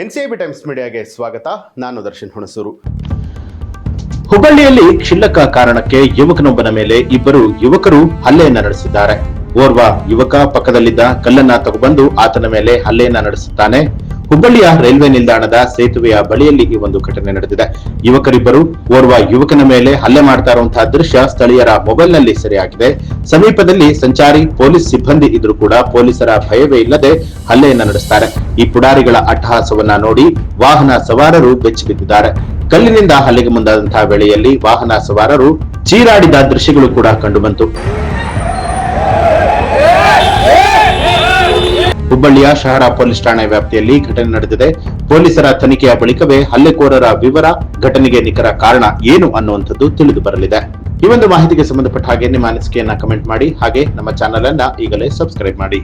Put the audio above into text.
NCIB times ಮೀಡಿಯಾಗೆ ಸ್ವಾಗತ. ನಾನು ದರ್ಶನ್ ಹುಣಸೂರು. ಹುಬ್ಬಳ್ಳಿಯಲ್ಲಿ ಕ್ಷುಲ್ಲಕ ಕಾರಣಕ್ಕೆ ಯುವಕನೊಬ್ಬನ ಮೇಲೆ ಇಬ್ಬರು ಯುವಕರು ಹಲ್ಲೆಯನ್ನ ನಡೆಸಿದ್ದಾರೆ. ಓರ್ವ ಯುವಕ ಪಕ್ಕದಲ್ಲಿದ್ದ ಕಲ್ಲನ್ನ ತಗೊಂಡು ಆತನ ಮೇಲೆ ಹಲ್ಲೆಯನ್ನ ನಡೆಸುತ್ತಾನೆ. ಹುಬ್ಬಳ್ಳಿಯ ರೈಲ್ವೆ ನಿಲ್ದಾಣದ ಸೇತುವೆಯ ಬಳಿಯಲ್ಲಿ ಈ ಒಂದು ಘಟನೆ ನಡೆದಿದೆ. ಯುವಕರಿಬ್ಬರು ಓರ್ವ ಯುವಕನ ಮೇಲೆ ಹಲ್ಲೆ ಮಾಡ್ತಾ ಇರುವಂತಹ ದೃಶ್ಯ ಸ್ಥಳೀಯರ ಮೊಬೈಲ್ ನಲ್ಲಿ ಸೆರೆಯಾಗಿದೆ. ಸಮೀಪದಲ್ಲಿ ಸಂಚಾರಿ ಪೊಲೀಸ್ ಸಿಬ್ಬಂದಿ ಇದ್ರೂ ಕೂಡ ಪೊಲೀಸರ ಭಯವೇ ಇಲ್ಲದೆ ಹಲ್ಲೆಯನ್ನ ನಡೆಸ್ತಾರೆ. ಈ ಪುಡಾರಿಗಳ ಅಟ್ಟಹಾಸವನ್ನ ನೋಡಿ ವಾಹನ ಸವಾರರು ಬೆಚ್ಚಿ ಬಿದ್ದಿದ್ದಾರೆ. ಕಲ್ಲಿನಿಂದ ಹಲ್ಲೆಗೆ ಮುಂದಾದಂತಹ ವೇಳೆಯಲ್ಲಿ ವಾಹನ ಸವಾರರು ಚೀರಾಡಿದ ದೃಶ್ಯಗಳು ಕೂಡ ಕಂಡುಬಂತು. ಹುಬ್ಬಳ್ಳಿಯ ಶಹರ ಪೊಲೀಸ್ ಠಾಣೆ ವ್ಯಾಪ್ತಿಯಲ್ಲಿ ಘಟನೆ ನಡೆದಿದೆ. ಪೊಲೀಸರ ತನಿಖೆಯ ಬಳಿಕವೇ ಹಲ್ಲೆಕೋರರ ವಿವರ, ಘಟನೆಗೆ ನಿಖರ ಕಾರಣ ಏನು ಅನ್ನುವಂಥದ್ದು ತಿಳಿದು ಬರಲಿದೆ. ಈ ಒಂದು ಮಾಹಿತಿಗೆ ಸಂಬಂಧಪಟ್ಟ ಹಾಗೆ ನಿಮ್ಮ ಅನಿಸಿಕೆಯನ್ನ ಕಮೆಂಟ್ ಮಾಡಿ. ಹಾಗೆ ನಮ್ಮ ಚಾನೆಲ್ ಅನ್ನ ಈಗಲೇ ಸಬ್ಸ್ಕ್ರೈಬ್ ಮಾಡಿ.